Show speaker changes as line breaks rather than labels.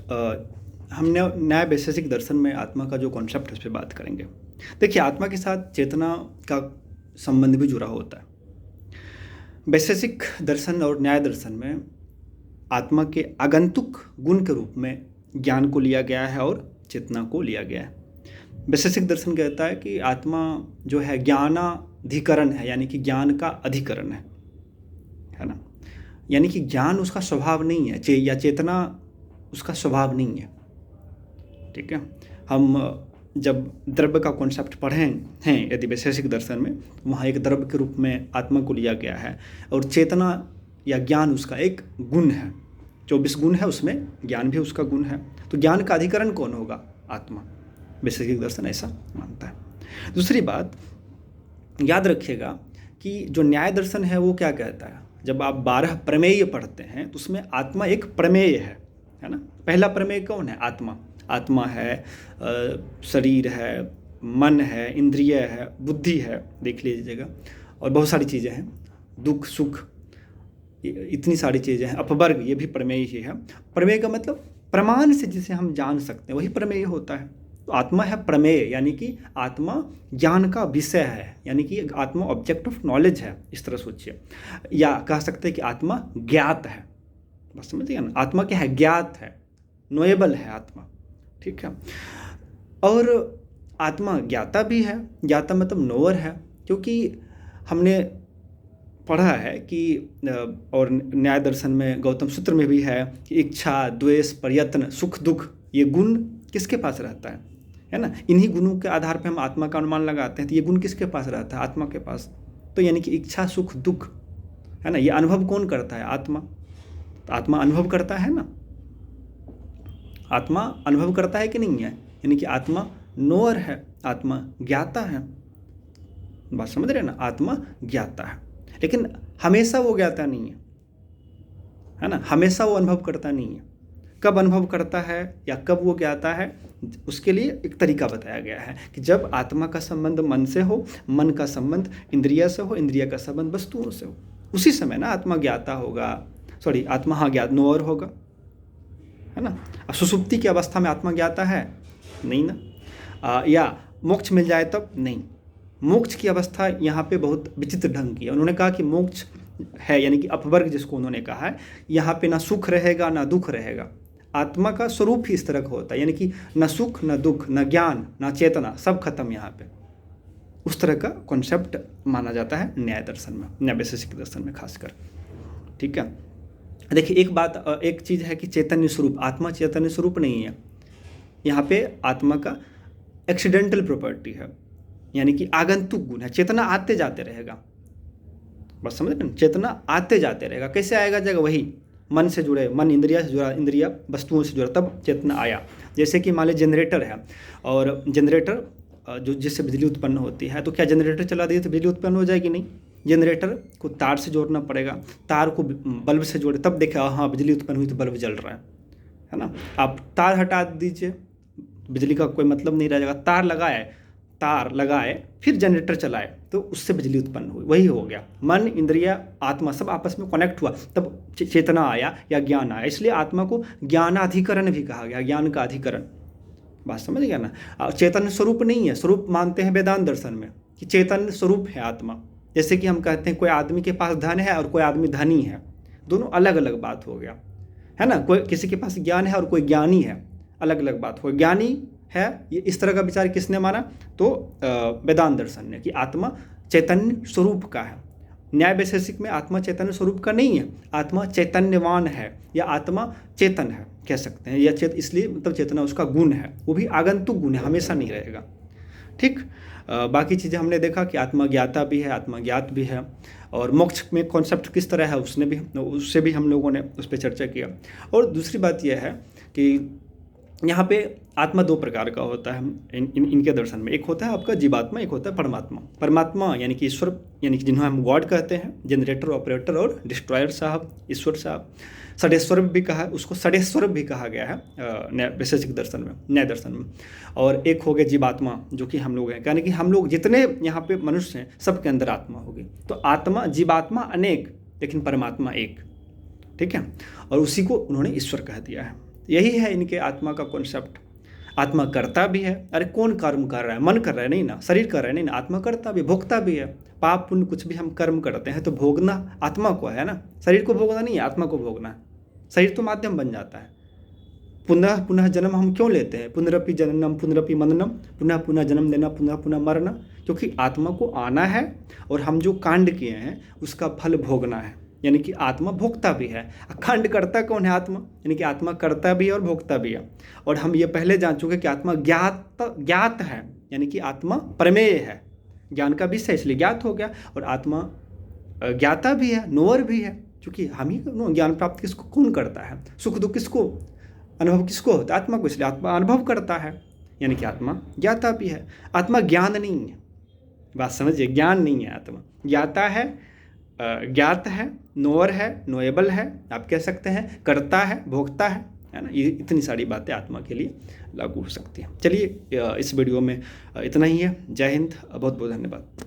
हम न्याय वैशेषिक दर्शन में आत्मा का जो कॉन्सेप्ट है उस पर बात करेंगे। देखिए, आत्मा के साथ चेतना का संबंध भी जुड़ा होता है। वैशेषिक दर्शन और न्याय दर्शन में आत्मा के आगंतुक गुण के रूप में ज्ञान को लिया गया है और चेतना को लिया गया है। वैशेषिक दर्शन कहता है कि आत्मा जो है ज्ञानाधिकरण है, यानी कि ज्ञान का अधिकरण है ना। यानी कि ज्ञान उसका स्वभाव नहीं है, या चेतना उसका स्वभाव नहीं है। ठीक है, हम जब द्रव्य का कॉन्सेप्ट पढ़े हैं यदि वैशेषिक दर्शन में, वहाँ एक द्रव्य के रूप में आत्मा को लिया गया है और चेतना या ज्ञान उसका एक गुण है। 24 गुण है, उसमें ज्ञान भी उसका गुण है। तो ज्ञान का अधिकरण कौन होगा? आत्मा। वैशेषिक दर्शन ऐसा मानता है। दूसरी बात याद रखिएगा कि जो न्याय दर्शन है वो क्या कहता है, जब आप 12 प्रमेय पढ़ते हैं तो उसमें आत्मा एक प्रमेय है ना। पहला प्रमेय कौन है? आत्मा। आत्मा है, शरीर है, मन है, इंद्रिय है, बुद्धि है, देख लीजिएगा, और बहुत सारी चीज़ें हैं, दुख सुख, इतनी सारी चीज़ें हैं। अपवर्ग, ये भी प्रमेय ही है। प्रमेय का मतलब प्रमाण से जिसे हम जान सकते हैं वही प्रमेय होता है। तो आत्मा है प्रमेय, यानी कि आत्मा ज्ञान का विषय है, यानी कि आत्मा ऑब्जेक्ट ऑफ नॉलेज है, इस तरह सोचिए। या कह सकते हैं कि आत्मा ज्ञात है। बस समझिए ना, आत्मा क्या है? ज्ञात है, नोएबल है आत्मा। ठीक है, और आत्मा ज्ञाता भी है। ज्ञाता मतलब नोअर है, क्योंकि हमने पढ़ा है कि और न्याय दर्शन में गौतम सूत्र में भी है कि इच्छा, द्वेष, प्रयत्न, सुख दुख, ये गुण किसके पास रहता है ना। इन्हीं गुणों के आधार पर हम आत्मा का अनुमान लगाते हैं। तो ये गुण किसके पास रहता है? आत्मा के पास। तो यानी कि इच्छा, सुख, दुख, है ना, ये अनुभव कौन करता है? आत्मा। तो आत्मा अनुभव करता है ना। आत्मा अनुभव करता है कि नहीं है? यानी कि आत्मा नोअर है, आत्मा ज्ञाता है। बात समझ रहे हैं ना, आत्मा ज्ञाता है, लेकिन हमेशा वो ज्ञाता नहीं है ना। हमेशा वो अनुभव करता नहीं है। कब अनुभव करता है या कब वो ज्ञाता है, उसके लिए एक तरीका बताया गया है कि जब आत्मा का संबंध मन से हो, मन का संबंध इंद्रिय से हो, इंद्रिय का संबंध वस्तुओं से हो, उसी समय ना आत्मा ज्ञाता होगा। आत्मा ज्ञात नोअर होगा, है ना। सुषुप्ति की अवस्था में आत्मा ज्ञाता है नहीं ना। या मोक्ष मिल जाए तब नहीं। मोक्ष की अवस्था यहाँ पे बहुत विचित्र ढंग की है। उन्होंने कहा कि मोक्ष है, यानी कि अपवर्ग जिसको उन्होंने कहा है, यहाँ पे ना सुख रहेगा ना दुख रहेगा। आत्मा का स्वरूप ही इस तरह का होता है, यानी कि न सुख न दुख न ज्ञान न चेतना, सब खत्म यहाँ पे। उस तरह का कॉन्सेप्ट माना जाता है न्याय दर्शन में, न्याय वैशेषिक दर्शन में खासकर। ठीक है, देखिए एक चीज़ है कि चैतन्य स्वरूप, आत्मा चैतन्य स्वरूप नहीं है। यहाँ पे आत्मा का एक्सीडेंटल प्रॉपर्टी है, यानी कि आगंतुक गुण है। चेतना आते जाते रहेगा, बस समझ रहे हैं। चेतना आते जाते रहेगा। कैसे आएगा? जाएगा वही मन से जुड़े, मन इंद्रिया से जुड़ा, इंद्रिया वस्तुओं से जुड़ा, तब चेतना आया। जैसे कि मान लीजिए जनरेटर है, और जनरेटर जो जिससे बिजली उत्पन्न होती है, तो क्या जनरेटर चला दिए तो बिजली उत्पन्न हो जाएगी? नहीं। जनरेटर को तार से जोड़ना पड़ेगा, तार को बल्ब से जोड़े, तब देखा हाँ बिजली उत्पन्न हुई तो बल्ब जल रहा है ना। आप तार हटा दीजिए, बिजली का कोई मतलब नहीं रह जाएगा। तार लगाए फिर जनरेटर चलाए तो उससे बिजली उत्पन्न हुई, वही हो गया। मन, इंद्रिय, आत्मा सब आपस में कनेक्ट हुआ, तब चेतना आया या ज्ञान आया। इसलिए आत्मा को ज्ञानाधिकरण भी कहा गया, ज्ञान का अधिकरण। बात समझ गया ना। चैतन्य स्वरूप नहीं है। स्वरूप मानते हैं वेदांत दर्शन में कि चैतन्य स्वरूप है आत्मा। जैसे कि हम कहते हैं कोई आदमी के पास धन है और कोई आदमी धनी है, दोनों अलग अलग बात हो गया, है ना। कोई किसी के पास ज्ञान है और कोई ज्ञानी है, अलग अलग बात हो। ज्ञानी है, ये इस तरह का विचार किसने माना? तो वेदांत दर्शन ने, कि आत्मा चैतन्य स्वरूप का है। न्याय वैशेषिक में आत्मा चैतन्य स्वरूप का नहीं है, आत्मा चैतन्यवान है या आत्मा चेतन है कह सकते हैं। या इसलिए मतलब चेतना उसका गुण है, वो भी आगंतुक गुण है, हमेशा नहीं रहेगा। ठीक, बाकी चीज़ें हमने देखा कि आत्मा ज्ञाता भी है, आत्मा ज्ञात भी है, और मोक्ष में कॉन्सेप्ट किस तरह है उससे भी हम लोगों ने उस पर चर्चा किया। और दूसरी बात यह है कि यहाँ पे आत्मा दो प्रकार का होता है इनके दर्शन में। एक होता है आपका जीवात्मा, एक होता है परमात्मा। परमात्मा यानी कि ईश्वर, यानी कि जिन्हें हम गॉड कहते हैं, जनरेटर, ऑपरेटर और डिस्ट्रॉयर साहब, ईश्वर साहब। षडेश्वर भी कहा, उसको षडेश्वर भी कहा गया है वैशेषिक दर्शन में, न्याय दर्शन में। और एक हो गया जीवात्मा, जो कि हम लोग हैं, यानी कि हम लोग जितने यहाँ पे मनुष्य हैं सबके अंदर आत्मा होगी। तो आत्मा, जीवात्मा अनेक लेकिन परमात्मा एक। ठीक है, और उसी को उन्होंने ईश्वर कह दिया है। यही है इनके आत्मा का कॉन्सेप्ट। आत्मा करता भी है, अरे कौन कर्म कर रहा है, मन कर रहा है नहीं ना, शरीर कर रहा है नहीं ना, आत्मा करता भी, भोगता भी है। पाप पुण्य कुछ भी हम कर्म करते हैं तो भोगना आत्मा को है ना, शरीर को भोगना नहीं है, आत्मा को भोगना है। शरीर तो माध्यम बन जाता है। पुनः पुनः जन्म हम क्यों लेते हैं, पुनरपि जननम पुनरपि मननम, पुनः पुनः जन्म लेना, पुनः पुनः मरना, क्योंकि आत्मा को आना है और हम जो कांड किए हैं उसका फल भोगना है। यानी कि आत्मा भोगता भी है। कांड करता कौन है, आत्मा, यानी कि आत्मा करता भी है और भोगता भी है। और हम ये पहले जान चुके कि आत्मा ज्ञात है, यानी कि आत्मा प्रमेय है, ज्ञान का विषय, इसलिए ज्ञात हो गया। और आत्मा ज्ञाता भी है, नोअर भी है, क्योंकि हम ही ज्ञान प्राप्त किसको कौन करता है, सुख दुख किसको, अनुभव किसको होता है, आत्मा को, इसलिए आत्मा अनुभव करता है, यानी कि आत्मा ज्ञाता भी है। आत्मा ज्ञान नहीं है, बात समझिए, ज्ञान नहीं है आत्मा, ज्ञाता है, ज्ञात है, नोअर है, नोएबल है, आप कह सकते हैं, करता है, भोगता है ना। ये इतनी सारी बातें आत्मा के लिए लागू हो सकती हैं। चलिए इस वीडियो में इतना ही है। जय हिंद, बहुत बहुत धन्यवाद।